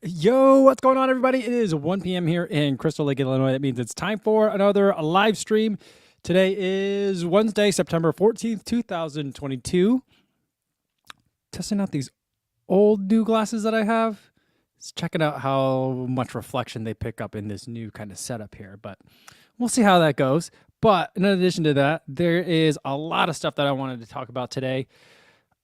Yo, what's going on, everybody? It is 1 p.m. here in Crystal Lake, Illinois. That means it's time for another live stream. Today is Wednesday, September 14th, 2022. Testing out these old new glasses that I have. Just checking out how much reflection they pick up in this new kind of setup here, but we'll see how that goes. But in addition to that, there is a lot of stuff that I wanted to talk about today.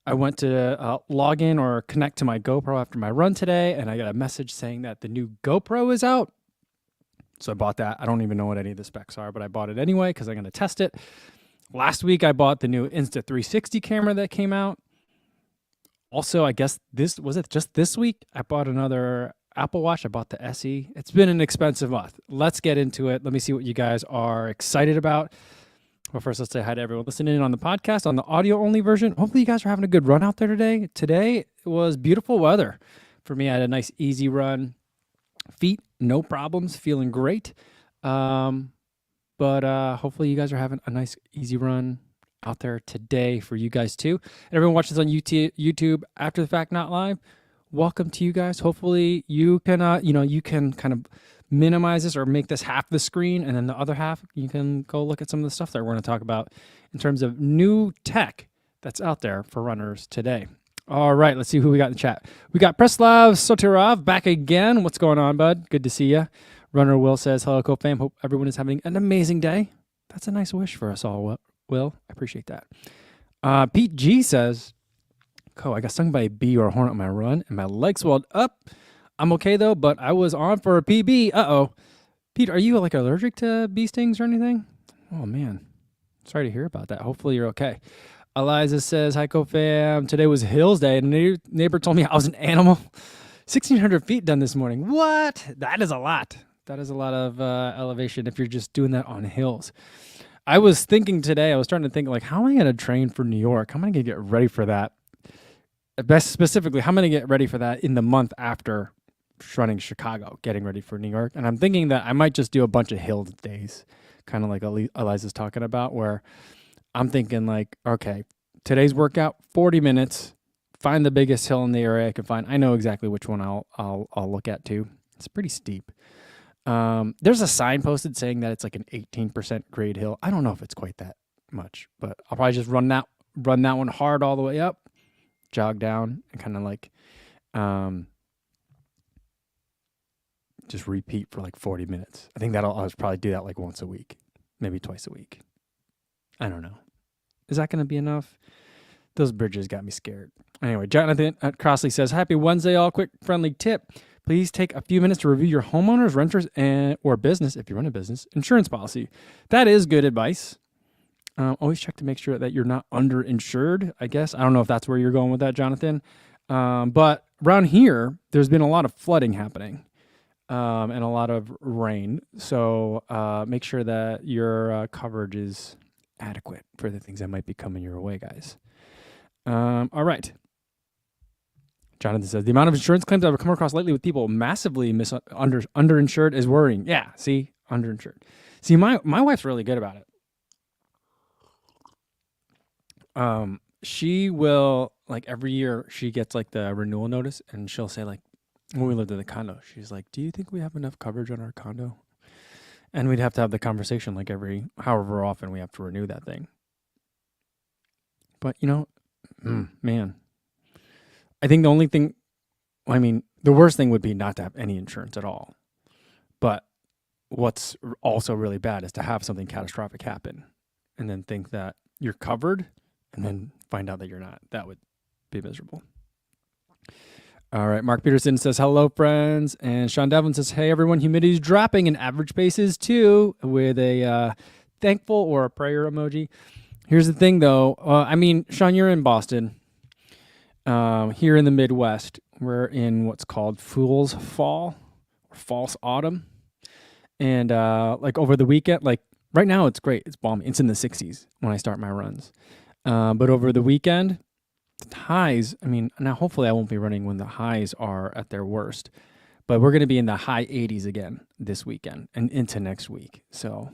I went to log in or connect to my GoPro after my run today, and I got a message saying that the new GoPro is out. So I bought that. I don't even know what any of the specs are, but I bought it anyway because I'm going to test it. Last week, I bought the new Insta360 camera that came out. Also, I guess just this week, I bought another Apple Watch. I bought the SE. It's been an expensive month. Let's get into it. Let me see what you guys are excited about. Well, first, let's say hi to everyone listening in on the podcast, on the audio-only version. Hopefully, you guys are having a good run out there today. Today was beautiful weather. For me, I had a nice, easy run. Feet, no problems, feeling great. But hopefully, you guys are having a nice, easy run out there today for you guys, too. And everyone watches on YouTube after the fact, not live. Welcome to you guys. Hopefully, you can, you can kind of minimize this or make this half the screen, and then the other half you can go look at some of the stuff that we're going to talk about in terms of new tech that's out there for runners today. All right, let's see who we got in the chat. We got Preslav Sotirov back again. What's going on, bud? Good to see you. Runner Will says, hello, co-fam. Hope everyone is having an amazing day. That's a nice wish for us all, Will. I appreciate that. Pete G says, I got stung by a bee or a hornet on my run, and my leg swelled up. I'm okay, though, but I was on for a PB. Uh-oh. Pete, are you, allergic to bee stings or anything? Oh, man. Sorry to hear about that. Hopefully you're okay. Eliza says, hi, co-fam. Today was Hills Day, and a neighbor told me I was an animal. 1,600 feet done this morning. What? That is a lot. That is a lot of elevation if you're just doing that on hills. I was thinking today, I was starting to think, how am I going to train for New York? How am I going to get ready for that? Best specifically, how am I going to get ready for that in the month after running Chicago, getting ready for New York? And I'm thinking that I might just do a bunch of hill days, kind of like Eliza's talking about, where I'm thinking okay, today's workout, 40 minutes, find the biggest hill in the area I can find. I know exactly which one I'll look at too. It's pretty steep. There's a sign posted saying that it's like an 18% grade hill. I don't know if it's quite that much, but I'll probably just run that one hard all the way up, jog down, and kind of just repeat for 40 minutes. I think I'll probably do that once a week, maybe twice a week. I don't know. Is that going to be enough? Those bridges got me scared. Anyway, Jonathan Crossley says, happy Wednesday, all. Quick, friendly tip. Please take a few minutes to review your homeowners, renters, or business, if you run a business, insurance policy. That is good advice. Always check to make sure that you're not underinsured, I guess. I don't know if that's where you're going with that, Jonathan. But around here, there's been a lot of flooding happening. And a lot of rain. So make sure that your coverage is adequate for the things that might be coming your way, guys. All right. Jonathan says, the amount of insurance claims I've come across lately with people massively underinsured is worrying. Yeah, see? Underinsured. See, my wife's really good about it. She will, every year, she gets, the renewal notice, and she'll say, when we lived in the condo, she's like, do you think we have enough coverage on our condo? And we'd have to have the conversation however often we have to renew that thing. But, man, I think the only thing, the worst thing would be not to have any insurance at all. But what's also really bad is to have something catastrophic happen and then think that you're covered and then find out that you're not. That would be miserable. All right, Mark Peterson says, hello, friends. And Sean Devlin says, hey, everyone, humidity's dropping and average pace is too, with a thankful or a prayer emoji. Here's the thing, though. Sean, you're in Boston. Here in the Midwest, we're in what's called Fool's Fall or False Autumn. And over the weekend, right now it's great. It's balmy. It's in the 60s when I start my runs. But over the weekend, the highs, now hopefully I won't be running when the highs are at their worst, but we're going to be in the high 80s again this weekend and into next week. So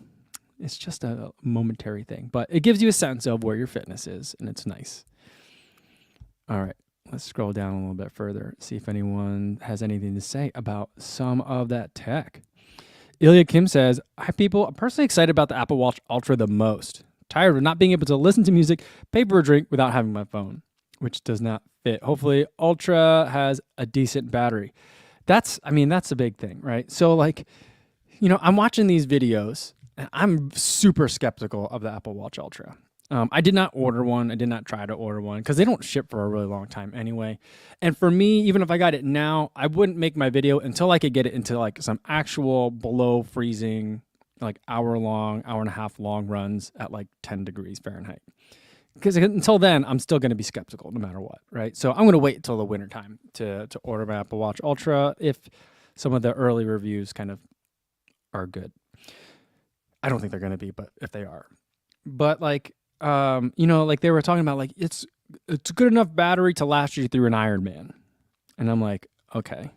it's just a momentary thing, but it gives you a sense of where your fitness is, and it's nice. All right, Let's scroll down a little bit further, see if anyone has anything to say about some of that tech. Ilya Kim says, "Hi people, I'm personally excited about the Apple Watch Ultra the most. Tired of not being able to listen to music, pay for a drink without having my phone," which does not fit. Hopefully, Ultra has a decent battery. That's a big thing, right? So like, I'm watching these videos and I'm super skeptical of the Apple Watch Ultra. I did not order one. I did not try to order one because they don't ship for a really long time anyway. And for me, even if I got it now, I wouldn't make my video until I could get it into like some actual below freezing, like hour and a half long runs at like 10 degrees Fahrenheit. Because until then, I'm still going to be skeptical no matter what, right? So I'm going to wait until the winter time to order my Apple Watch Ultra if some of the early reviews kind of are good. I don't think they're going to be, but if they are. But like, like they were talking about, like it's a good enough battery to last you through an Ironman, and I'm like, okay,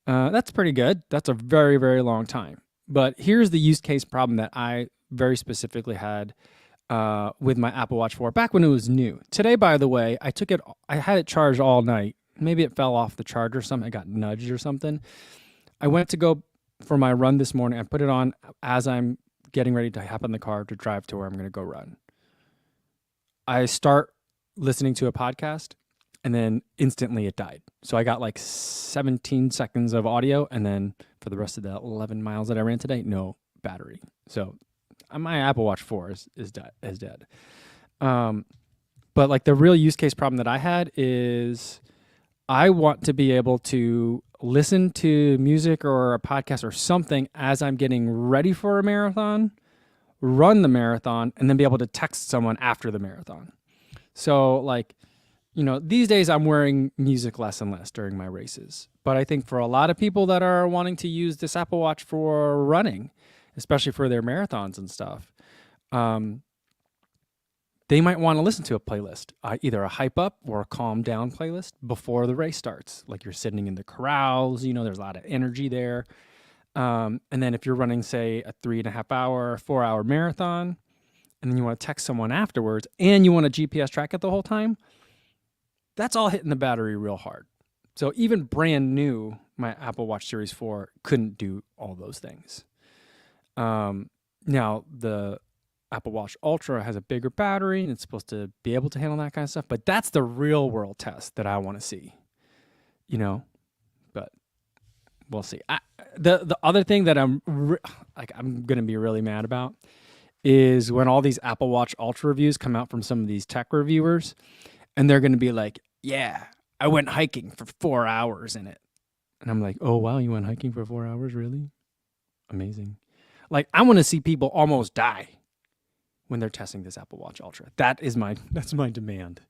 that's pretty good. That's a very, very long time. But here's the use case problem that I very specifically had with my Apple Watch 4 back when it was new. Today, by the way, I had it charged all night. Maybe it fell off the charger or something. I got nudged or something. I went to go for my run this morning. I put it on as I'm getting ready to hop in the car to drive to where I'm going to go run. I start listening to a podcast and then instantly it died. So I got like 17 seconds of audio, and then for the rest of the 11 miles that I ran today, no battery. So my Apple Watch 4 is dead. But like the real use case problem that I had is I want to be able to listen to music or a podcast or something as I'm getting ready for a marathon, run the marathon, and then be able to text someone after the marathon. So like, these days I'm wearing music less and less during my races. But I think for a lot of people that are wanting to use this Apple Watch for running, especially for their marathons and stuff, they might want to listen to a playlist, either a hype up or a calm down playlist before the race starts. Like you're sitting in the corrals, there's a lot of energy there. And then if you're running, say, a 3.5 hour, 4 hour marathon, and then you want to text someone afterwards and you want to GPS track it the whole time, that's all hitting the battery real hard. So even brand new, my Apple Watch Series 4 couldn't do all those things. Now, the Apple Watch Ultra has a bigger battery and it's supposed to be able to handle that kind of stuff, but that's the real world test that I want to see, but we'll see. The other thing that I'm going to be really mad about is when all these Apple Watch Ultra reviews come out from some of these tech reviewers, and they're going to be like, yeah, I went hiking for 4 hours in it. And I'm like, oh, wow, you went hiking for 4 hours? Really? Amazing. Like, I want to see people almost die when they're testing this Apple Watch Ultra. That's my demand.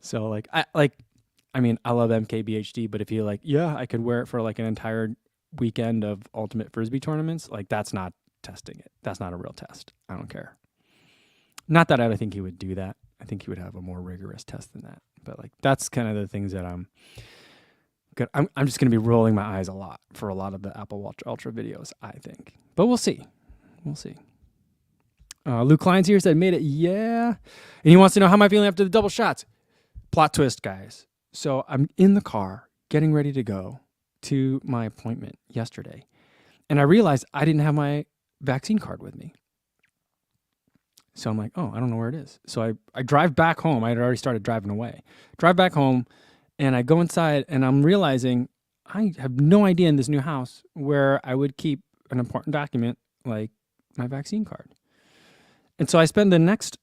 So I love MKBHD, but if you're like, yeah, I could wear it for like an entire weekend of ultimate Frisbee tournaments, like that's not testing it. That's not a real test. I don't care. Not that I don't think he would do that. I think he would have a more rigorous test than that. But like that's kind of the things that I'm just going to be rolling my eyes a lot for a lot of the Apple Watch Ultra videos, I think. But we'll see. We'll see. Luke Klein's here said, made it, yeah. And he wants to know how am I feeling after the double shots. Plot twist, guys. So I'm in the car getting ready to go to my appointment yesterday. And I realized I didn't have my vaccine card with me. So I'm like, oh, I don't know where it is. So I drive back home. I had already started driving away. Drive back home, and I go inside, and I'm realizing I have no idea in this new house where I would keep an important document like my vaccine card. And so I spend the next,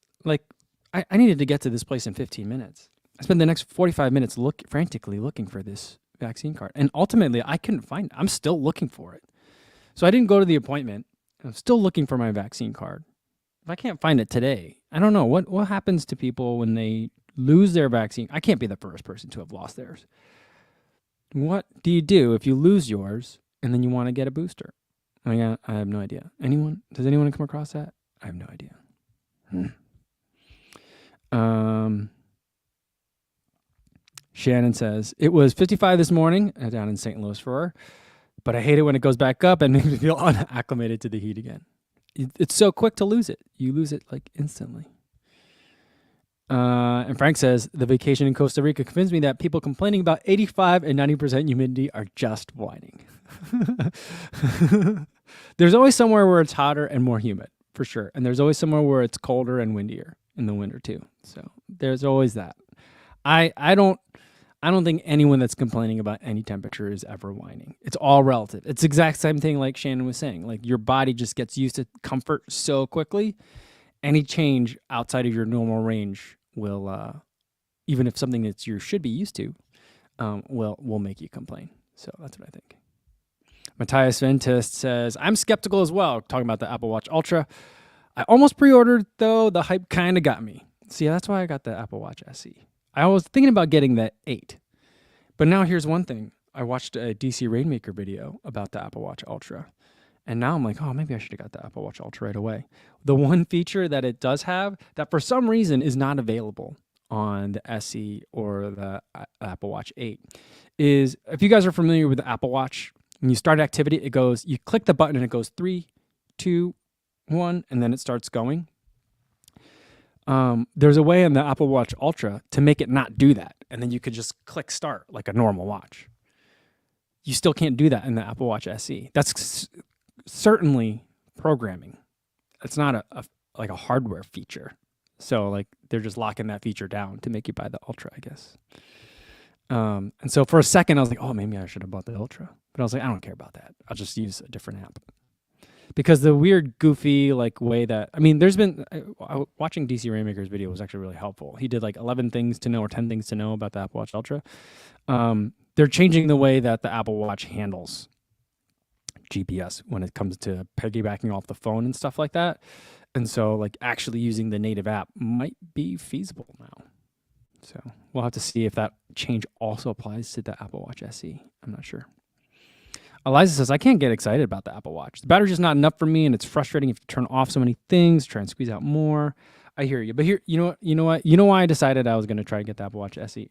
I needed to get to this place in 15 minutes. I spent the next 45 minutes frantically looking for this vaccine card. And ultimately, I couldn't find it. I'm still looking for it. So I didn't go to the appointment. I'm still looking for my vaccine card. If I can't find it today, I don't know. What happens to people when they lose their vaccine? I can't be the first person to have lost theirs. What do you do if you lose yours and then you want to get a booster? I have no idea. Anyone? Does anyone come across that? I have no idea. Shannon says, it was 55 this morning down in St. Louis for her, but I hate it when it goes back up and makes me feel unacclimated to the heat again. It's so quick to lose it. You lose it like instantly. And Frank says, the vacation in Costa Rica convinced me that people complaining about 85 and 90% humidity are just whining. There's always somewhere where it's hotter and more humid, for sure. And there's always somewhere where it's colder and windier in the winter too. So there's always that. I don't think anyone that's complaining about any temperature is ever whining. It's all relative. It's the exact same thing like Shannon was saying. Like your body just gets used to comfort so quickly. Any change outside of your normal range will, even if something that you should be used to, will make you complain. So that's what I think. Matthias Ventist says, I'm skeptical as well, talking about the Apple Watch Ultra. I almost pre-ordered, though. The hype kind of got me. See, that's why I got the Apple Watch SE. I was thinking about getting the 8. But now here's one thing. I watched a DC Rainmaker video about the Apple Watch Ultra. And now I'm like, oh, maybe I should have got the Apple Watch Ultra right away. The one feature that it does have that for some reason is not available on the SE or the Apple Watch 8 is, if you guys are familiar with the Apple Watch, when you start activity, it goes, you click the button and it goes 3, 2, 1, and then it starts going. There's a way in the Apple Watch Ultra to make it not do that. And then you could just click start like a normal watch. You still can't do that in the Apple Watch SE. That's certainly programming. It's not like a hardware feature. So like they're just locking that feature down to make you buy the Ultra, I guess. And so for a second I was like, oh, maybe I should have bought the Ultra. But I was like, I don't care about that. I'll just use a different app. Because the weird, goofy like way that, I mean, there's been, watching DC Rainmaker's video was actually really helpful. He did like 11 things to know or 10 things to know about the Apple Watch Ultra. They're changing the way that the Apple Watch handles GPS when it comes to piggybacking off the phone and stuff like that. And so like actually using the native app might be feasible now. So we'll have to see if that change also applies to the Apple Watch SE. I'm not sure. Eliza says, I can't get excited about the Apple Watch. The battery's just not enough for me, and it's frustrating if you turn off so many things, try and squeeze out more. I hear you. But here, you know why I decided I was going to try and get the Apple Watch SE?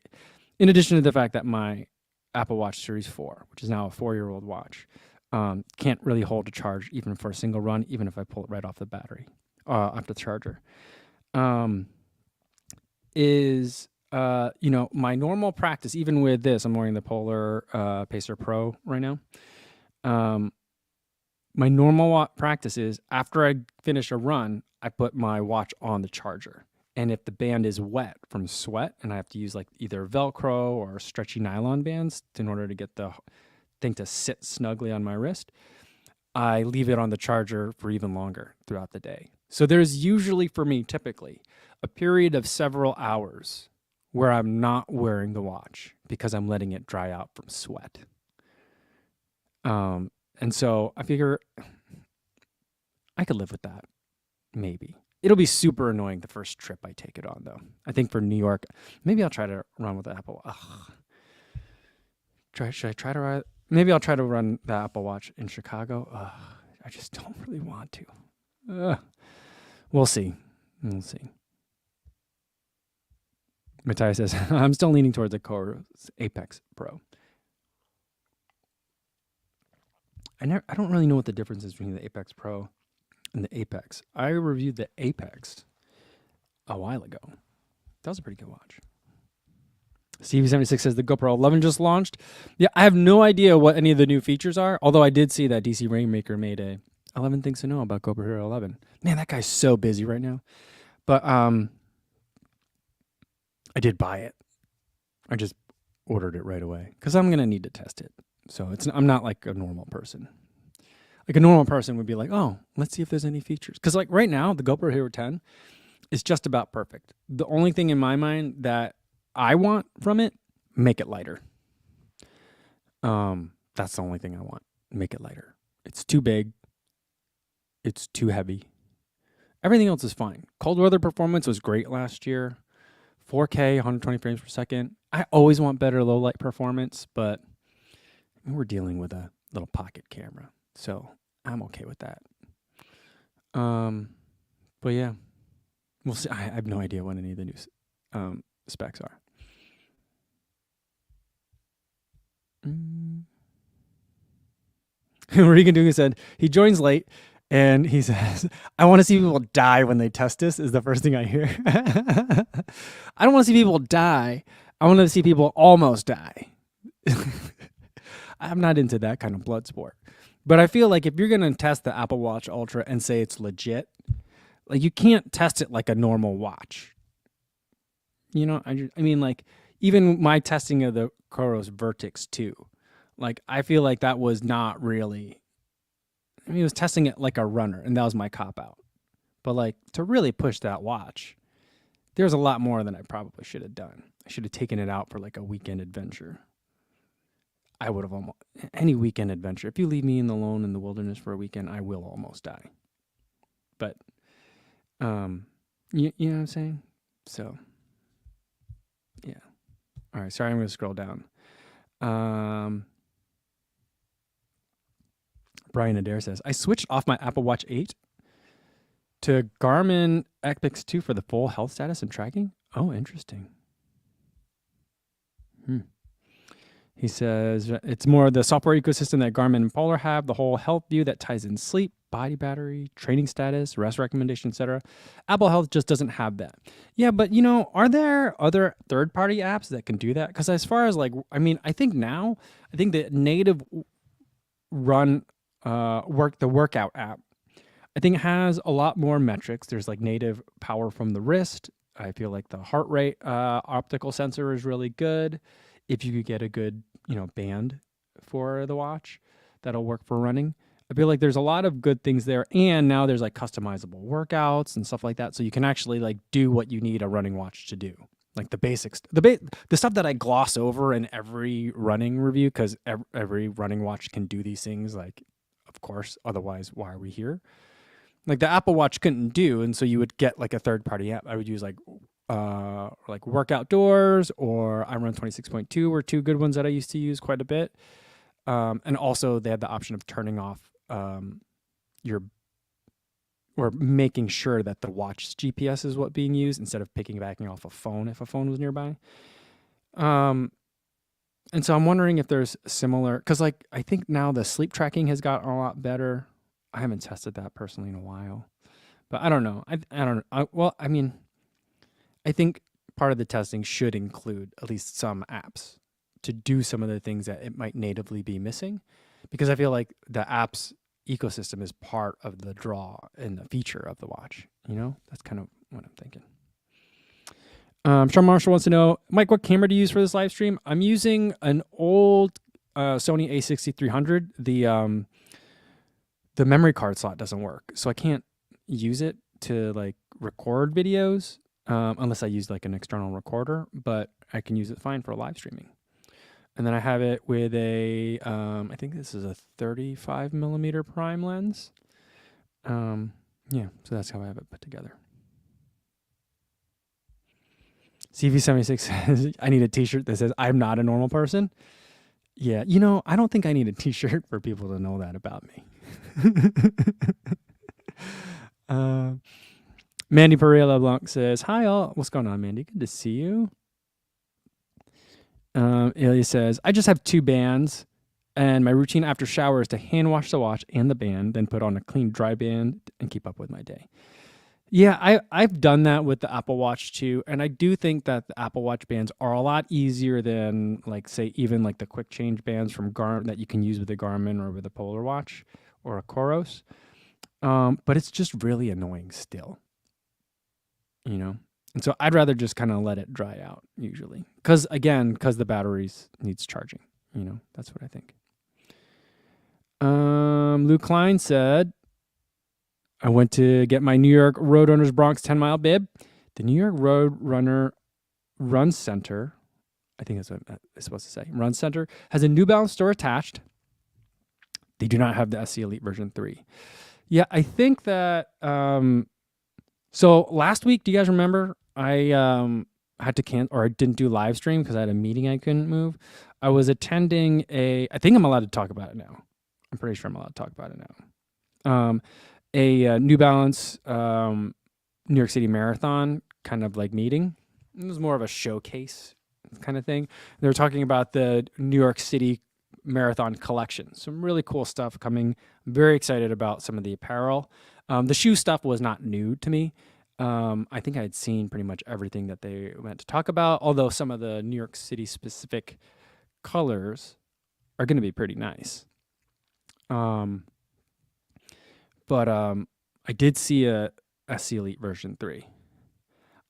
In addition to the fact that my Apple Watch Series 4, which is now a 4-year-old watch, can't really hold a charge even for a single run, even if I pull it right off the battery, off the charger. My normal practice, even with this, I'm wearing the Polar Pacer Pro right now. My normal practice is after I finish a run, I put my watch on the charger. And if the band is wet from sweat and I have to use like either Velcro or stretchy nylon bands in order to get the thing to sit snugly on my wrist, I leave it on the charger for even longer throughout the day. So there's usually for me, typically, a period of several hours where I'm not wearing the watch because I'm letting it dry out from sweat. And so I figure I could live with that. Maybe. It'll be super annoying the first trip I take it on, though. I think for New York, maybe I'll try to run with the Apple. Should I try to ride? Maybe I'll try to run the Apple Watch in Chicago. I just don't really want to. We'll see. We'll see. Matthias says, I'm still leaning towards the Core Apex Pro. I don't really know what the difference is between the Apex Pro and the Apex. I reviewed the Apex a while ago. That was a pretty good watch. Stevie76 says the GoPro 11 just launched. Yeah, I have no idea what any of the new features are, although I did see that DC Rainmaker made a 11 things to know about GoPro Hero 11. Man, that guy's so busy right now. But I did buy it. I just ordered it right away because I'm going to need to test it. So I'm not like a normal person. Like a normal person would be like, oh, let's see if there's any features. Because like right now, the GoPro Hero 10 is just about perfect. The only thing in my mind that I want from it, make it lighter. That's the only thing I want. Make it lighter. It's too big. It's too heavy. Everything else is fine. Cold weather performance was great last year. 4K, 120 frames per second. I always want better low light performance, but we're dealing with a little pocket camera, so I'm okay with that. But yeah, we'll see. I have no idea what any of the new specs are. Regan Dugan said he joins late and he says, I want to see people die when they test this is the first thing I hear. I don't want to see people die. I want to see people almost die. I'm not into that kind of blood sport. But I feel like if you're going to test the Apple Watch Ultra and say it's legit, like you can't test it like a normal watch. You know, I mean, like even my testing of the Coros Vertex 2, like I feel like that was not really, I mean, it was testing it like a runner, and that was my cop out. But like to really push that watch, there's a lot more than I probably should have done. I should have taken it out for like a weekend adventure. I would have almost, any weekend adventure. If you leave me alone in the wilderness for a weekend, I will almost die. But, you know what I'm saying? So, yeah. All right, sorry, I'm going to scroll down. Brian Adair says, I switched off my Apple Watch 8 to Garmin Epix 2 for the full health status and tracking. Oh, interesting. He says, it's more the software ecosystem that Garmin and Polar have, the whole health view that ties in sleep, body battery, training status, rest recommendation, etc. Apple Health just doesn't have that. Yeah, but you know, are there other third-party apps that can do that? Because as far as like, I mean, I think the native the workout app, I think it has a lot more metrics. There's like native power from the wrist. I feel like the heart rate optical sensor is really good. If you could get a good, band for the watch, that'll work for running. I feel like there's a lot of good things there. And now there's like customizable workouts and stuff like that. So you can actually like do what you need a running watch to do. Like the basics, the stuff that I gloss over in every running review, because every running watch can do these things. Like, of course, otherwise, why are we here? Like the Apple Watch couldn't do. And so you would get like a third party app. I would use like Work Outdoors or I Run 26.2 were two good ones that I used to use quite a bit. And also they had the option of turning off or making sure that the watch's GPS is what being used instead of backing off a phone if a phone was nearby. And so I'm wondering if there's similar, because like I think now the sleep tracking has gotten a lot better. I haven't tested that personally in a while, but I don't know. I don't know. I think part of the testing should include at least some apps to do some of the things that it might natively be missing, because I feel like the apps ecosystem is part of the draw and the feature of the watch. That's kind of what I'm thinking. Sean Marshall wants to know, Mike, what camera do you use for this live stream? I'm using an old Sony a6300. The memory card slot doesn't work, so I can't use it to like record videos. Unless I use like an external recorder, but I can use it fine for live streaming. And then I have it with I think this is a 35 millimeter prime lens. So that's how I have it put together. CV76 says, I need a t-shirt that says, I'm not a normal person. Yeah, I don't think I need a t-shirt for people to know that about me. Mandy Pereira Blanc says, hi all. What's going on, Mandy? Good to see you. Ilya says, I just have 2 bands, and my routine after shower is to hand wash the watch and the band, then put on a clean dry band and keep up with my day. Yeah, I've done that with the Apple Watch too, and I do think that the Apple Watch bands are a lot easier than like say even like the quick change bands from Garmin that you can use with a Garmin or with a Polar Watch or a Coros. But it's just really annoying still. And so I'd rather just kind of let it dry out usually. Because the batteries needs charging. That's what I think. Lou Klein said, I went to get my New York Roadrunners Bronx 10-mile bib. The New York Roadrunner Run Center, I think that's what it's supposed to say, Run Center, has a New Balance store attached. They do not have the SC Elite version 3. Yeah, I think that... So last week, do you guys remember? I had to cancel, or I didn't do live stream because I had a meeting I couldn't move. I was attending I think I'm allowed to talk about it now. I'm pretty sure I'm allowed to talk about it now. A New Balance New York City Marathon kind of like meeting. It was more of a showcase kind of thing. They were talking about the New York City Marathon collection. Some really cool stuff coming. I'm very excited about some of the apparel. The shoe stuff was not new to me. I think I had seen pretty much everything that they went to talk about, although some of the New York City specific colors are going to be pretty nice. But I did see a SC Elite version 3.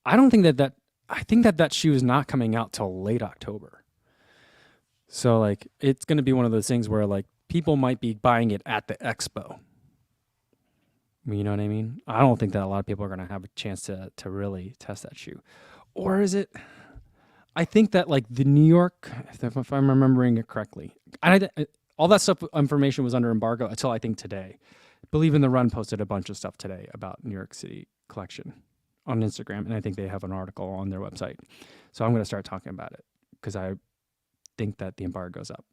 I don't think I think that shoe is not coming out till late October. So like it's going to be one of those things where like people might be buying it at the expo. You know what I mean? I don't think that a lot of people are going to have a chance to really test that shoe. Or is it? I think that like the New York, if I'm remembering it correctly, all that stuff information was under embargo until I think today. Believe in the Run posted a bunch of stuff today about New York City collection on Instagram, and I think they have an article on their website. So I'm going to start talking about it because I think that the embargo's up.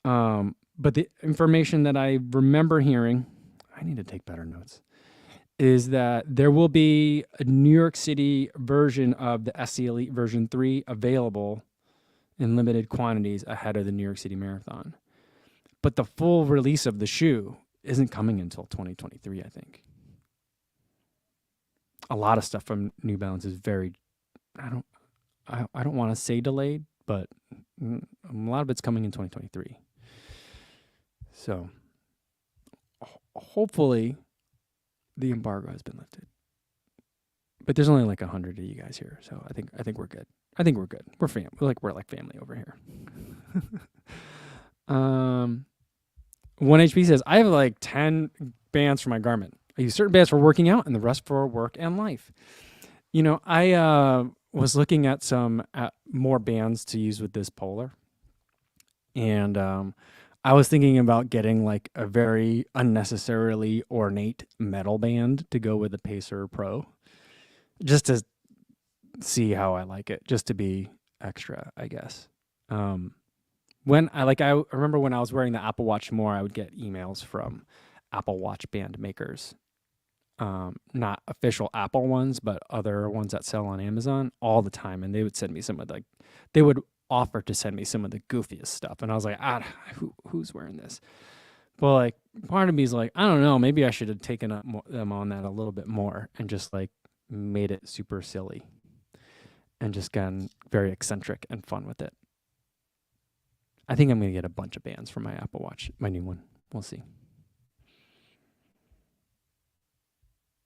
But the information that I remember hearing, I need to take better notes, is that there will be a New York City version of the SC Elite version 3 available in limited quantities ahead of the New York City Marathon. But the full release of the shoe isn't coming until 2023, I think. A lot of stuff from New Balance is very, I don't want to say delayed, but a lot of it's coming in 2023. So hopefully the embargo has been lifted. But there's only like 100 of you guys here, so I think we're good. I think we're good. We're like family over here. 1HP says, I have like 10 bands for my Garmin. I use certain bands for working out and the rest for work and life. You know, I was looking at some more bands to use with this Polar. And I was thinking about getting like a very unnecessarily ornate metal band to go with the Pacer Pro. Just to see how I like it, just to be extra, I guess. I remember when I was wearing the Apple Watch more, I would get emails from Apple Watch band makers. Not official Apple ones, but other ones that sell on Amazon all the time. And they would send me they would offer to send me some of the goofiest stuff. And I was like, who's wearing this? But like, part of me is like, I don't know, maybe I should have taken them on that a little bit more and just like made it super silly and just gotten very eccentric and fun with it. I think I'm going to get a bunch of bands for my Apple Watch, my new one. We'll see.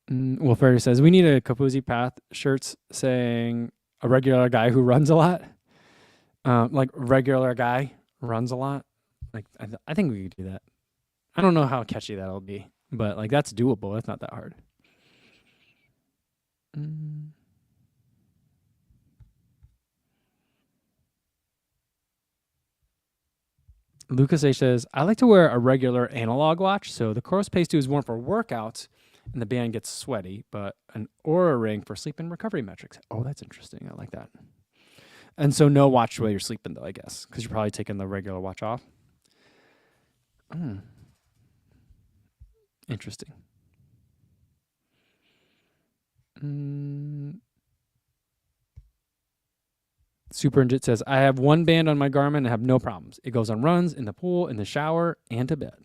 Wolf Fairy says, we need a Kapuzi Path shirts saying a regular guy who runs a lot. Like regular guy runs a lot. Like I think we could do that. I don't know how catchy that'll be, but like that's doable. That's not that hard. Lucas H says, I like to wear a regular analog watch, so the Coros Pace 2 is worn for workouts and the band gets sweaty, but an Oura ring for sleep and recovery metrics. Oh, that's interesting. I like that. And so no watch while you're sleeping, though, I guess, because you're probably taking the regular watch off. Interesting. Super Injit says, I have one band on my Garmin and have no problems. It goes on runs, in the pool, in the shower, and to bed.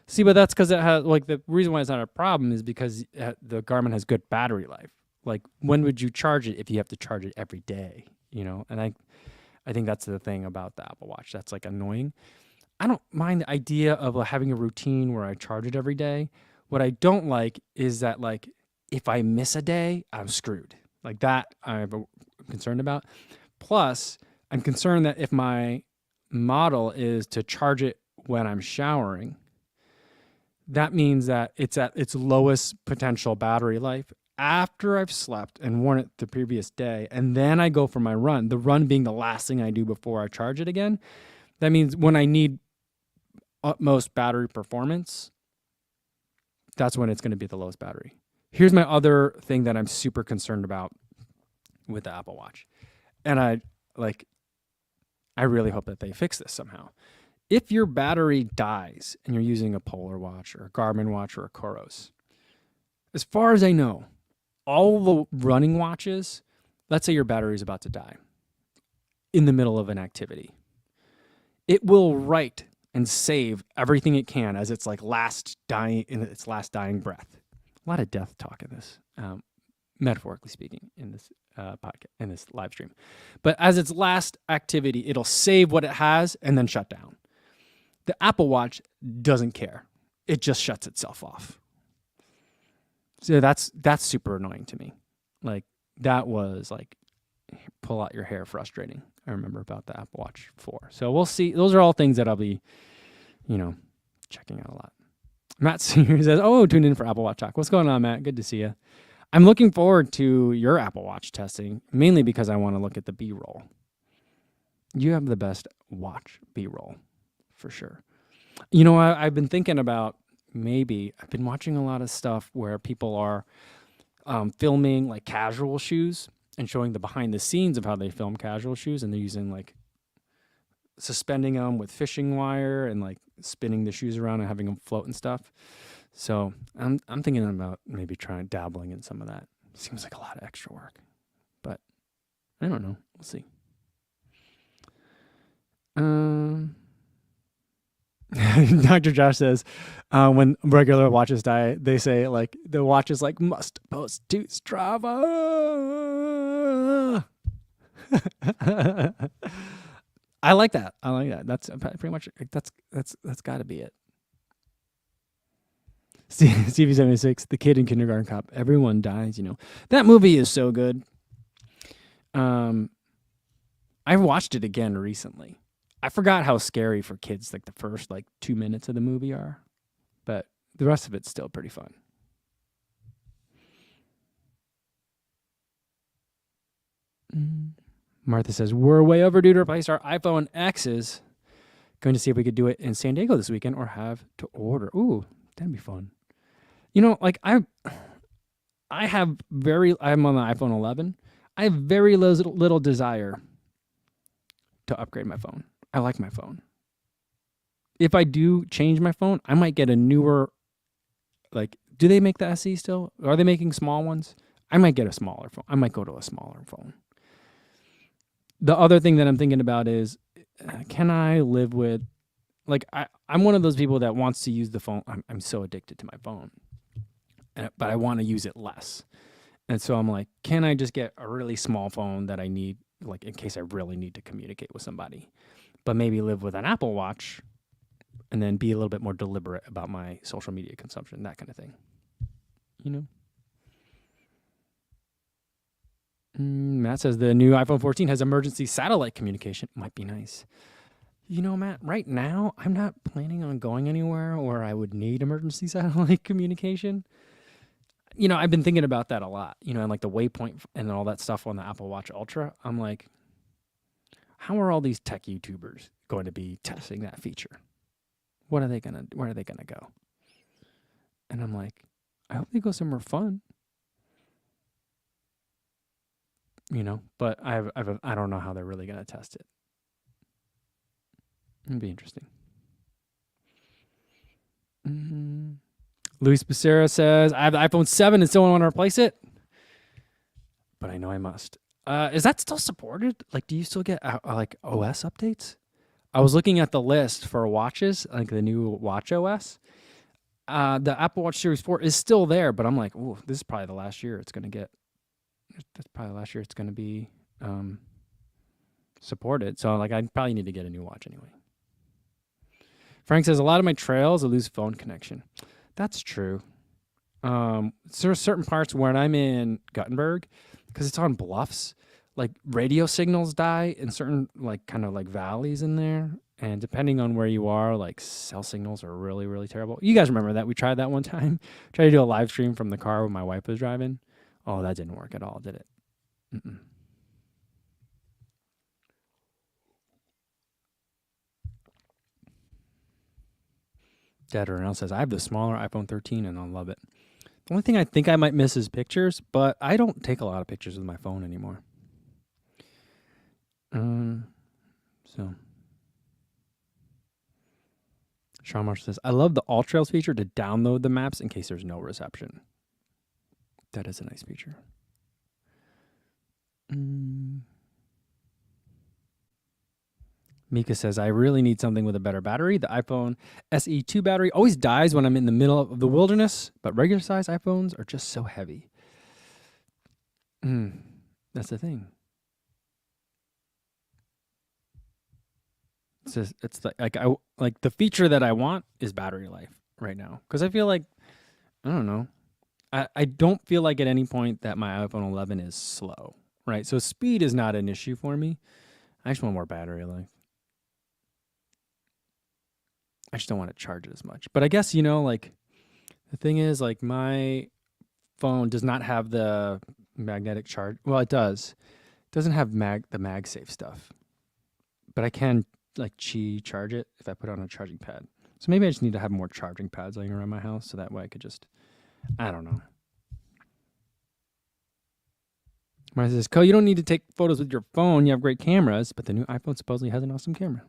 See, but that's because it has, like, the reason why it's not a problem is because the Garmin has good battery life. Like, when would you charge it if you have to charge it every day? You know, and I think that's the thing about the Apple Watch that's like annoying. I don't mind the idea of having a routine where I charge it every day. What I don't like is that, like, if I miss a day, I'm screwed. Like that I'm concerned about. Plus, I'm concerned that if my model is to charge it when I'm showering, that means that it's at its lowest potential battery life after I've slept and worn it the previous day, and then I go for my run, the run being the last thing I do before I charge it again. That means when I need utmost battery performance, that's when it's going to be the lowest battery. Here's my other thing that I'm super concerned about with the Apple Watch. And I really hope that they fix this somehow. If your battery dies and you're using a Polar watch or a Garmin watch or a Coros, as far as I know, all the running watches, let's say your battery is about to die in the middle of an activity, it will write and save everything it can as its like last dying breath. A lot of death talk in this. metaphorically speaking, in this podcast, in this live stream. But as its last activity, it'll save what it has and then shut down. The Apple Watch doesn't care. It just shuts itself off. So that's super annoying to me. Like, that was like pull out your hair frustrating. I remember about the Apple Watch 4. So we'll see. Those are all things that I'll be, checking out a lot. Matt Senior says, "Oh, tune in for Apple Watch Talk." What's going on, Matt? Good to see you. I'm looking forward to your Apple Watch testing, mainly because I want to look at the B-roll. You have the best watch B-roll, for sure. I've been thinking about I've been watching a lot of stuff where people are filming like casual shoes and showing the behind the scenes of how they film casual shoes, and they're using like suspending them with fishing wire and like spinning the shoes around and having them float and stuff. So I'm thinking about maybe trying dabbling in some of that. Seems like a lot of extra work, but I don't know. We'll see. Dr. Josh says, when regular watches die, they say like the watch is like must post to Strava. I like that. That's pretty much that's got to be it. Stevie 76, The Kid in Kindergarten Cop. Everyone dies. That movie is so good. I watched it again recently. I forgot how scary for kids like the first 2 minutes of the movie are, but the rest of it's still pretty fun. Martha says, "We're way overdue to replace our iPhone X's. Going to see if we could do it in San Diego this weekend or have to order." Ooh, that'd be fun. I'm on the iPhone 11. I have very little desire to upgrade my phone. I like my phone. If I do change my phone, I might get a newer, do they make the SE still? Are they making small ones? I might get a smaller phone. I might go to a smaller phone. The other thing that I'm thinking about is, can I live with, I'm one of those people that wants to use the phone. I'm so addicted to my phone, but I want to use it less. And so I'm like, can I just get a really small phone that I need, in case I really need to communicate with somebody, but maybe live with an Apple Watch and then be a little bit more deliberate about my social media consumption, that kind of thing. Matt says the new iPhone 14 has emergency satellite communication. Might be nice. Matt, right now, I'm not planning on going anywhere where I would need emergency satellite communication. I've been thinking about that a lot, and like the waypoint and all that stuff on the Apple Watch Ultra. I'm like, how are all these tech YouTubers going to be testing that feature? Where are they gonna go? And I'm like, I hope they go somewhere fun. But I don't know how they're really gonna test it. It'd be interesting. Luis Becerra says, "I have the iPhone 7 and still want to replace it, but I know I must." Is that still supported? Do you still get OS updates? I was looking at the list for watches, like the new Watch OS. The Apple Watch Series 4 is still there, but I'm like, ooh, this is probably the last year it's going to get. That's probably the last year it's going to be supported. So I probably need to get a new watch anyway. Frank says, a lot of my trails I lose phone connection. That's true. There are certain parts when I'm in Guttenberg, because it's on bluffs, radio signals die in certain valleys in there. And depending on where you are, cell signals are really, really terrible. You guys remember that? We tried that one time. Tried to do a live stream from the car when my wife was driving. Oh, that didn't work at all, did it? Mm-mm. Dad Renell says, I have the smaller iPhone 13 and I love it. The only thing I think I might miss is pictures, but I don't take a lot of pictures with my phone anymore. So Sean Marshall says, I love the All Trails feature to download the maps in case there's no reception. That is a nice feature. Mika says, I really need something with a better battery. The iPhone SE2 battery always dies when I'm in the middle of the wilderness, but regular size iPhones are just so heavy. That's the thing. It's just, it's like the feature that I want is battery life right now because I feel like I don't know. I don't feel like at any point that my iPhone 11 is slow, right? So speed is not an issue for me. I just want more battery life. I just don't want to charge it as much. But I guess, like the thing is, like my phone does not have the magnetic charge. Well, it does. It doesn't have the MagSafe stuff, but I can like Qi charge it if I put it on a charging pad. So maybe I just need to have more charging pads laying around my house so that way I could just, I don't know. Mine says, "Co, you don't need to take photos with your phone. You have great cameras, but the new iPhone supposedly has an awesome camera."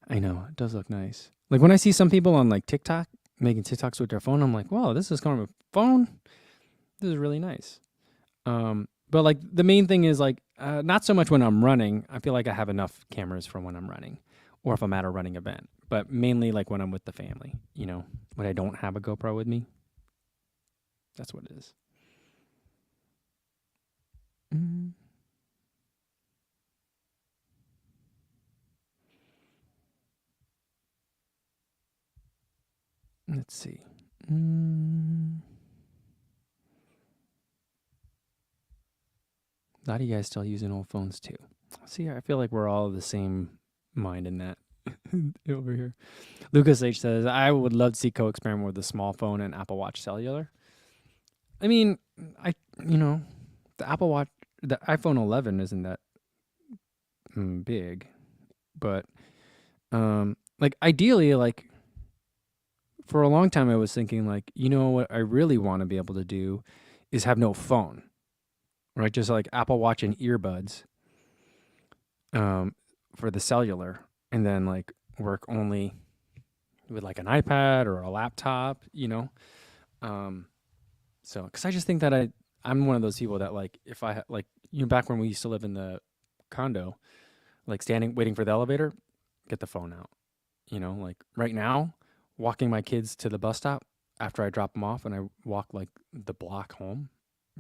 I know it does look nice. Like when I see some people on like TikTok making TikToks with their phone, I'm like, "Wow, this is kind of a phone. This is really nice." But like the main thing is like not so much when I'm running. I feel like I have enough cameras for when I'm running, or if I'm at a running event. But mainly like when I'm with the family, when I don't have a GoPro with me. That's what it is. Mm. Let's see. A lot of you guys still using old phones too. See, I feel like we're all the same mind in that over here. Lucas H says, I would love to see co-experiment with the small phone and Apple Watch cellular. I mean, the Apple Watch, the iPhone 11 isn't that big, but like ideally, like for a long time, I was thinking like, what I really want to be able to do is have no phone, right? Just like Apple Watch and earbuds, for the cellular, and then like work only with like an iPad or a laptop, So, because I just think that I'm one of those people that like if I like back when we used to live in the condo, like standing waiting for the elevator, get the phone out. Like right now, walking my kids to the bus stop after I drop them off and I walk like the block home,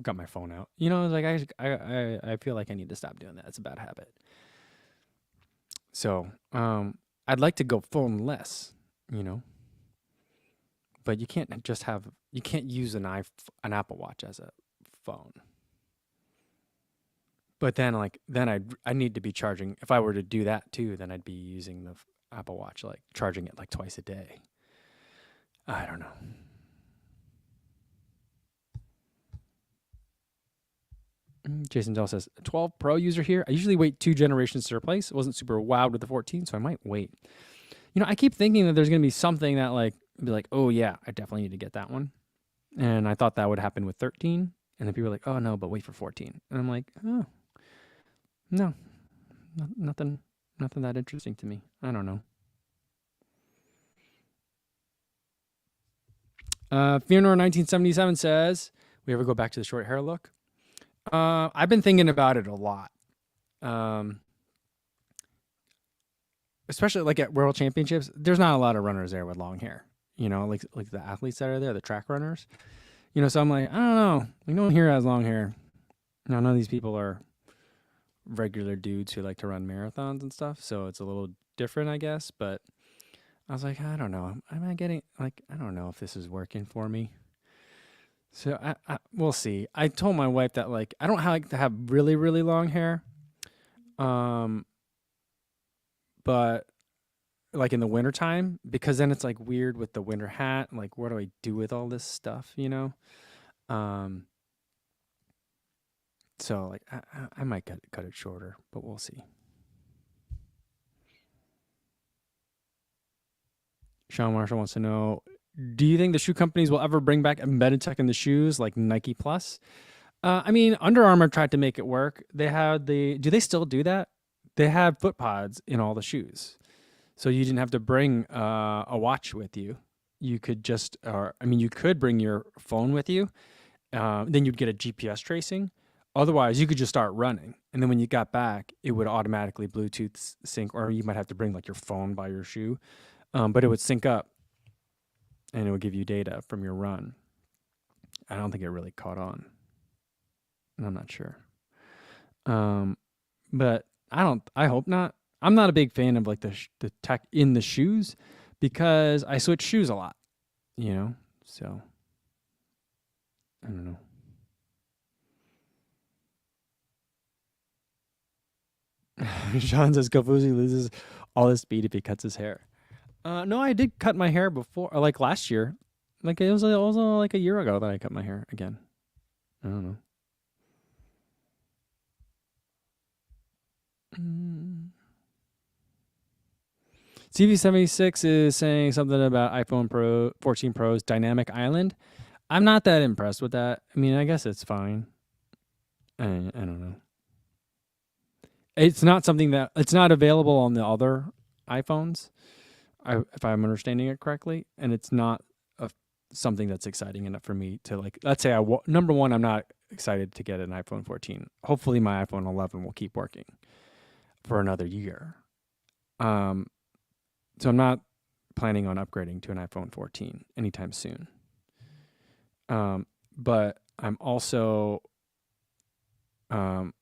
got my phone out. Like I feel like I need to stop doing that. It's a bad habit. So, I'd like to go phone less, you know, but you can't use an Apple Watch as a phone. But then I need to be charging. If I were to do that too, then I'd be using the Apple Watch, like charging it like twice a day. I don't know. Jason Dell says, 12 Pro user here. I usually wait 2 generations to replace. It wasn't super wowed with the 14, so I might wait. I keep thinking that there's going to be something that be like, oh yeah, I definitely need to get that one. And I thought that would happen with 13. And then people are like, oh no, but wait for 14. And I'm like, oh, no, nothing that interesting to me. I don't know. Fiona 1977 says, we ever go back to the short hair look? I've been thinking about it a lot. Especially like at world championships, there's not a lot of runners there with long hair, like the athletes that are there, the track runners, so I'm like, I don't know. Like no one here has long hair. None of these people are regular dudes who like to run marathons and stuff. So it's a little different, I guess. But I was like, I don't know. Am I getting like, I don't know if this is working for me. So we'll see. I told my wife that like, I don't like to have really, really long hair. But like in the wintertime, because then it's like weird with the winter hat. Like, what do I do with all this stuff, So like I might cut it shorter, but we'll see. Sean Marshall wants to know, do you think the shoe companies will ever bring back embedded tech in the shoes like Nike Plus? I mean, Under Armour tried to make it work. They had do they still do that? They have foot pods in all the shoes. So you didn't have to bring a watch with you. You could just, you could bring your phone with you. Then you'd get a GPS tracing. Otherwise, you could just start running. And then when you got back, it would automatically Bluetooth sync, or you might have to bring like your phone by your shoe. But it would sync up and it would give you data from your run. I don't think it really caught on. and I'm not sure. But I hope not. I'm not a big fan of like the tech in the shoes because I switch shoes a lot, you know? So I don't know. Sean says Kofuzi loses all his speed if he cuts his hair. No, I did cut my hair before, like last year. Like it was also like a year ago that I cut my hair again. I don't know. CV76 is saying something about iPhone Pro 14 Pro's dynamic island. I'm not that impressed with that. I mean, I guess it's fine. I don't know. It's not something that it's not available on the other iPhones, if I'm understanding it correctly, and it's not something that's exciting enough for me to like. Let's say number one, I'm not excited to get an iPhone 14. Hopefully, my iPhone 11 will keep working for another year. So I'm not planning on upgrading to an iPhone 14 anytime soon. But I'm also, if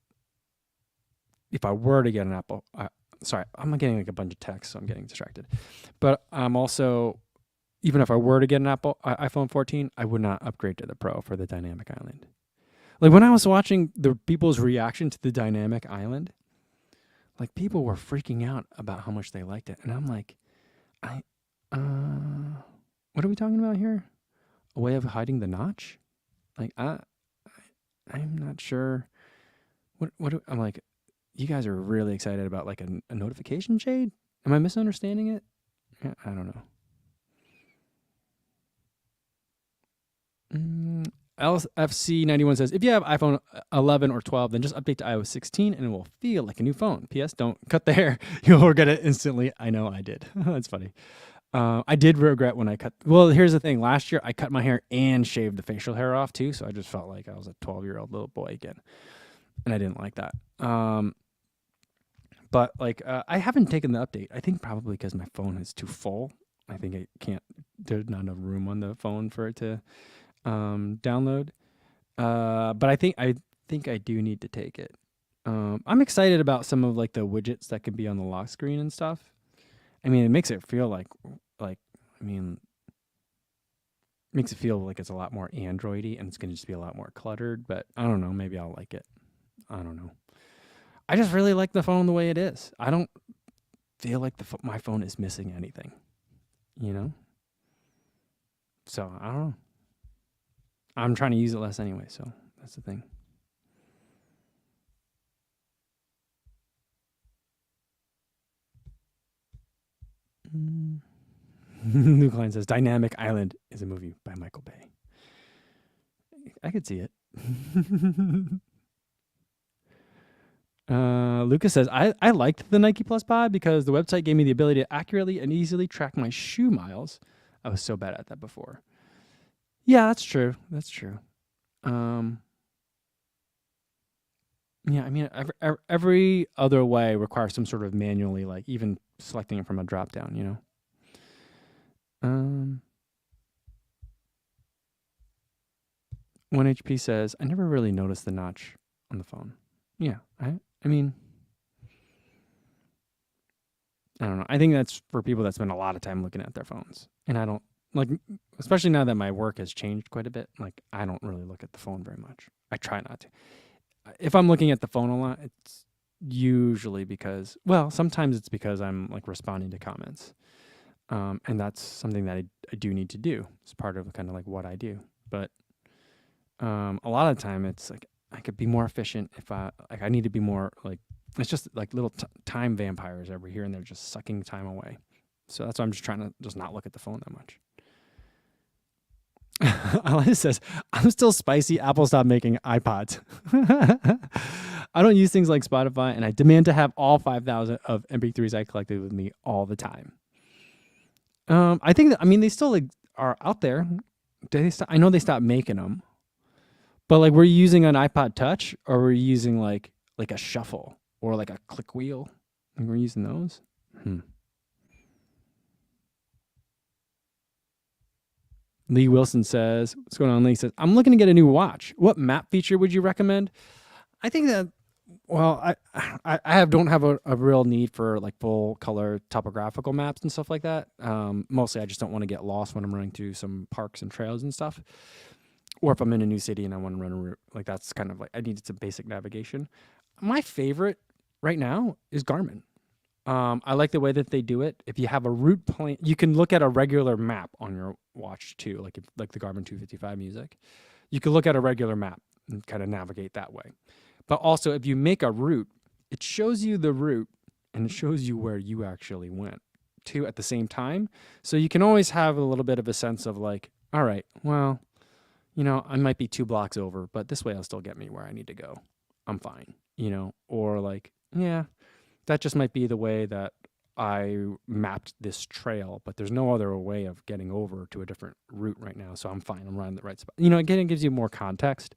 I were to get an Apple, sorry, I'm getting like a bunch of texts, so I'm getting distracted. But I'm also, even if I were to get an iPhone 14, I would not upgrade to the Pro for the Dynamic Island. Like when I was watching the people's reaction to the Dynamic Island, like people were freaking out about how much they liked it, and I'm like, what are we talking about here? A way of hiding the notch? Like I'm not sure. I'm like, you guys are really excited about like a notification shade? Am I misunderstanding it? I don't know. LFC91 says, if you have iPhone 11 or 12, then just update to iOS 16 and it will feel like a new phone. P.S. Don't cut the hair. You'll regret it instantly. I know I did. That's funny. I did regret when I cut. Well, here's the thing. Last year, I cut my hair and shaved the facial hair off too. So I just felt like I was a 12-year-old little boy again. And I didn't like that. But like, I haven't taken the update. I think probably because my phone is too full. I think there's not enough room on the phone for it to download. But I think I do need to take it. I'm excited about some of like the widgets that can be on the lock screen and stuff. I mean, it makes it feel like makes it feel like it's a lot more Android-y and it's going to just be a lot more cluttered, but I don't know, maybe I'll like it. I don't know. I just really like the phone the way it is. I don't feel like my phone is missing anything, you know? So, I don't know. I'm trying to use it less anyway, so that's the thing. New Klein says, Dynamic Island is a movie by Michael Bay. I could see it. Lucas says, I liked the Nike Plus Pod because the website gave me the ability to accurately and easily track my shoe miles. I was so bad at that before. Yeah, that's true. That's true. Yeah, I mean, every other way requires some sort of manually, like even selecting it from a drop down, you know? 1HP says, I never really noticed the notch on the phone. Yeah, I mean, I don't know. I think that's for people that spend a lot of time looking at their phones. And I don't, like, especially now that my work has changed quite a bit, like, I don't really look at the phone very much. I try not to. If I'm looking at the phone a lot, it's usually because, well, sometimes it's because I'm, like, responding to comments. And that's something that I do need to do. It's part of kind of, like, what I do. But a lot of the time, it's, like, I could be more efficient if I need to be more, like, it's just like little time vampires over here, and they're just sucking time away. So that's why I'm just trying to just not look at the phone that much. Alice says, I'm still spicy. Apple stopped making iPods. I don't use things like Spotify, and I demand to have all 5,000 of MP3s I collected with me all the time. I think that, I mean, they still like are out there. I know they stopped making them. But like, were you using an iPod Touch, or were you using like a shuffle or like a click wheel? Like, were you using those? Lee Wilson says, what's going on, Lee? Says, I'm looking to get a new watch. What map feature would you recommend? I think that, well, don't have a real need for like full color topographical maps and stuff like that. Mostly I just don't want to get lost when I'm running through some parks and trails and stuff. Or if I'm in a new city and I want to run a route, like that's kind of like, I need some basic navigation. My favorite right now is Garmin. I like the way that they do it. If you have a route plan, you can look at a regular map on your watch too, like the Garmin 255 Music. You can look at a regular map and kind of navigate that way. But also, if you make a route, it shows you the route and it shows you where you actually went to at the same time. So you can always have a little bit of a sense of like, all right, well, you know, I might be 2 blocks over, but this way I'll still get me where I need to go. I'm fine, you know, or like, yeah, that just might be the way that I mapped this trail, but there's no other way of getting over to a different route right now. So I'm fine. I'm running the right spot. You know, again, it gives you more context.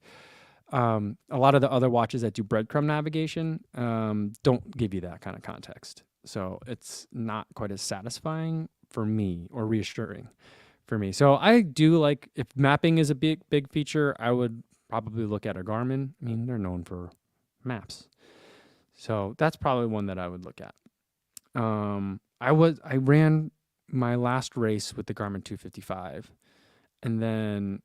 A lot of the other watches that do breadcrumb navigation don't give you that kind of context. So it's not quite as satisfying for me or reassuring for me. So I do like, if mapping is a big feature, I would probably look at a Garmin. I mean, they're known for maps. So that's probably one that I would look at. I ran my last race with the Garmin 255, and then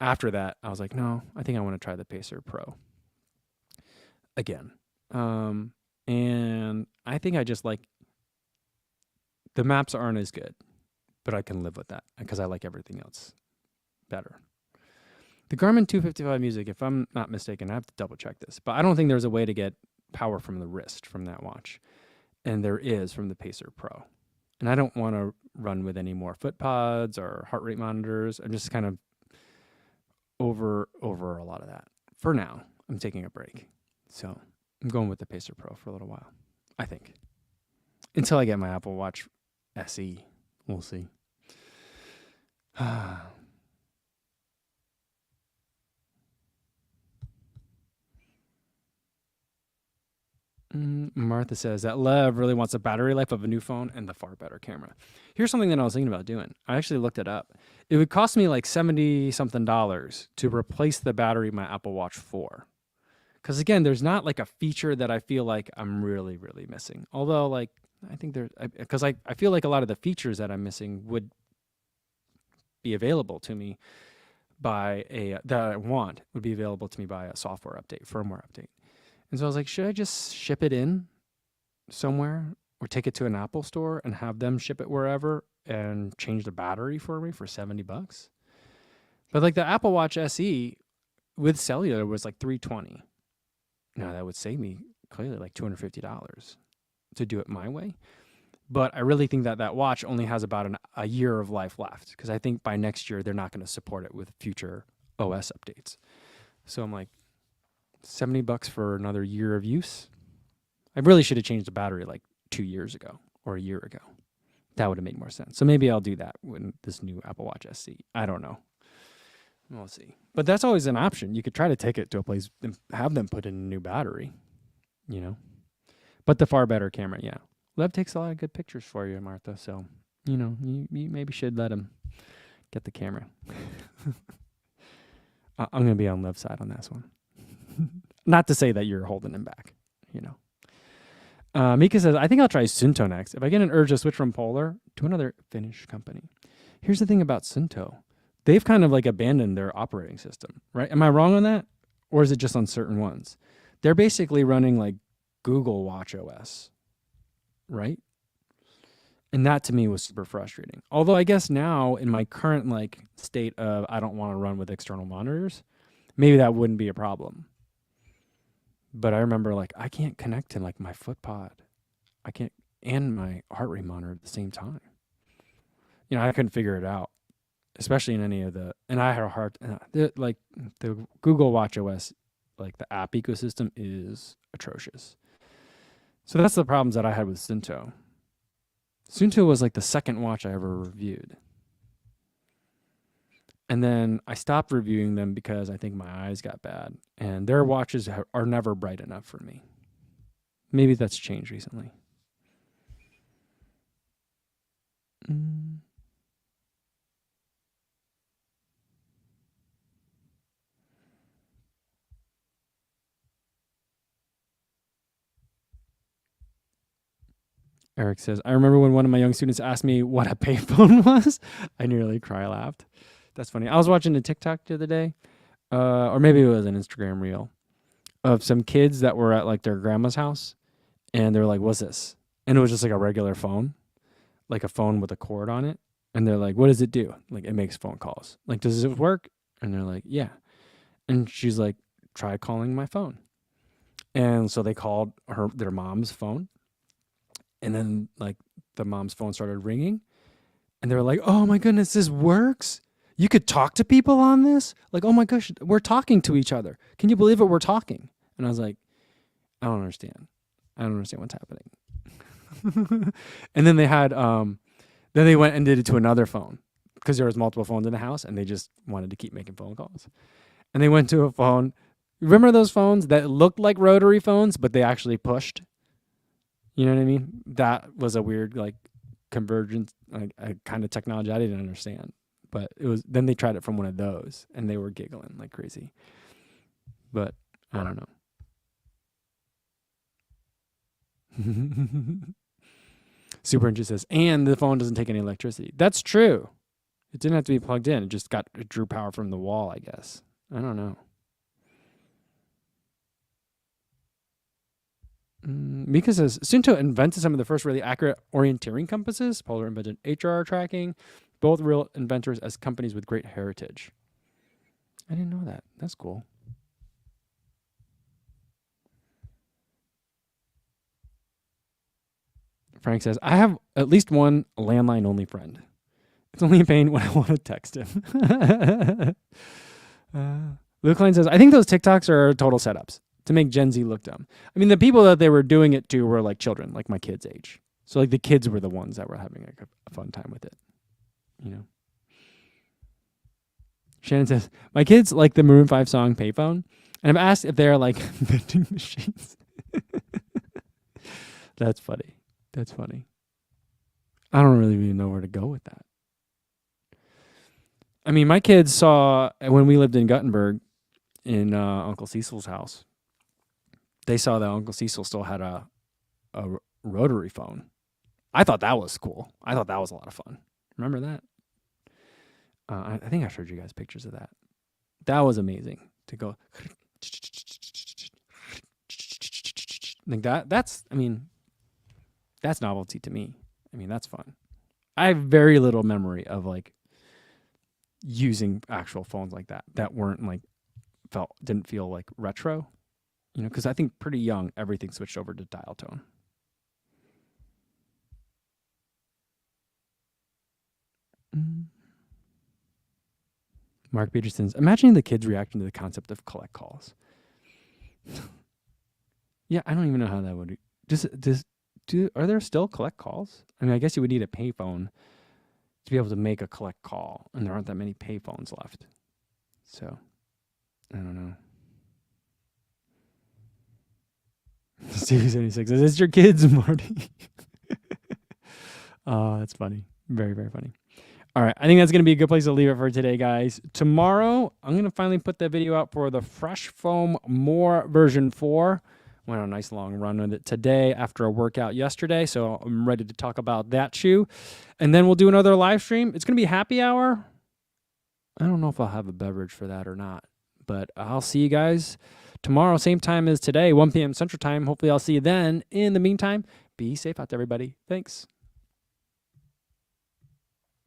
after that, I was like, no, I think I want to try the Pacer Pro again. And I think I just like, the maps aren't as good, but I can live with that because I like everything else better. The Garmin 255 Music, if I'm not mistaken, I have to double check this, but I don't think there's a way to get power from the wrist from that watch. And there is from the Pacer Pro. And I don't want to run with any more foot pods or heart rate monitors. I'm just kind of over a lot of that. For now, I'm taking a break. So I'm going with the Pacer Pro for a little while, I think. Until I get my Apple Watch SE. We'll see. Martha says that Lev really wants the battery life of a new phone and the far better camera. Here's something that I was thinking about doing. I actually looked it up. It would cost me like $70-something to replace the battery in my Apple Watch 4. Because again, there's not like a feature that I feel like I'm really, really missing. Although like, I think because I feel like a lot of the features that I'm missing would be available to me by that I want would be available to me by a software update, firmware update. And so I was like, should I just ship it in somewhere or take it to an Apple store and have them ship it wherever and change the battery for me for $70? But like the Apple Watch SE with cellular was like $320. Now that would save me clearly like $250 to do it my way. But I really think that that watch only has about a year of life left, because I think by next year they're not going to support it with future OS updates. So I'm like, $70 for another year of use? I really should have changed the battery like 2 years ago or a year ago. That would have made more sense. So maybe I'll do that with this new Apple Watch SE. I don't know. We'll see. But that's always an option. You could try to take it to a place and have them put in a new battery, you know. But the far better camera, yeah. Lev takes a lot of good pictures for you, Martha. So, you know, you maybe should let him get the camera. I'm going to be on Lev's side on this one. Not to say that you're holding him back, you know. Mika says, I think I'll try Sunto next. If I get an urge to switch from Polar to another Finnish company. Here's the thing about Sunto. They've kind of like abandoned their operating system, right? Am I wrong on that? Or is it just on certain ones? They're basically running like Google Watch OS, right? And that to me was super frustrating. Although I guess now in my current like state of I don't want to run with external monitors, maybe that wouldn't be a problem. But I remember like I can't connect to like my foot pod. I can't, and my heart rate monitor at the same time. You know, I couldn't figure it out, especially in any of the, and I had a hard, like the Google Watch OS, like the app ecosystem is atrocious. So that's the problems that I had with Sunto. Sunto was like the second watch I ever reviewed. And then I stopped reviewing them because I think my eyes got bad. And their watches are never bright enough for me. Maybe that's changed recently. Eric says, I remember when one of my young students asked me what a payphone was. I nearly laughed. That's funny. I was watching a TikTok the other day, or maybe it was an Instagram reel of some kids that were at like their grandma's house, and they're like, "What's this?" And it was just like a regular phone, like a phone with a cord on it. And they're like, "What does it do?" Like, it makes phone calls. Like, does it work? And they're like, "Yeah." And she's like, "Try calling my phone." And so they called their mom's phone, and then like the mom's phone started ringing, and they were like, "Oh my goodness, this works! You could talk to people on this? Like, oh my gosh, we're talking to each other. Can you believe it? We're talking." And I was like, I don't understand. I don't understand what's happening. And then they had, then they went and did it to another phone because there was multiple phones in the house, and they just wanted to keep making phone calls. And they went to a phone. Remember those phones that looked like rotary phones, but they actually pushed? You know what I mean? That was a weird like convergence, like a kind of technology I didn't understand. But it was, then they tried it from one of those, and they were giggling like crazy. But I don't know. Super Ninja says, and the phone doesn't take any electricity. That's true. It didn't have to be plugged in. It drew power from the wall, I guess. I don't know. Mika says, Sunto invented some of the first really accurate orienteering compasses. Polar invented HR tracking. Both real inventors as companies with great heritage. I didn't know that. That's cool. Frank says, I have at least one landline-only friend. It's only a pain when I want to text him. Luke Klein says, I think those TikToks are total setups to make Gen Z look dumb. I mean, the people that they were doing it to were like children, like my kids' age. So like the kids were the ones that were having like a fun time with it, you know. Shannon says, my kids like the Maroon 5 song Payphone, and I've asked if they're like vending machines. That's funny. That's funny. I don't really even know where to go with that. I mean, my kids saw, when we lived in Guttenberg in Uncle Cecil's house, they saw that Uncle Cecil still had a rotary phone. I thought that was cool. I thought that was a lot of fun. Remember that? I think I showed you guys pictures of that. That was amazing to go like that. That's novelty to me. I mean, that's fun. I have very little memory of like using actual phones like that weren't like didn't feel like retro, you know, because I think pretty young everything switched over to dial tone. Mark Peterson's imagining the kids reacting to the concept of collect calls. Yeah, I don't even know how that would are there still collect calls? I mean, I guess you would need a payphone to be able to make a collect call, and there aren't that many payphones left. So, I don't know. Stevie 76 says, it's your kids, Marty. Oh, that's funny. Very, very funny. All right, I think that's going to be a good place to leave it for today, guys. Tomorrow, I'm going to finally put that video out for the Fresh Foam More version 4. Went on a nice long run with it today after a workout yesterday, so I'm ready to talk about that shoe. And then we'll do another live stream. It's going to be happy hour. I don't know if I'll have a beverage for that or not, but I'll see you guys tomorrow, same time as today, 1 p.m. Central Time. Hopefully I'll see you then. In the meantime, be safe out there, everybody. Thanks.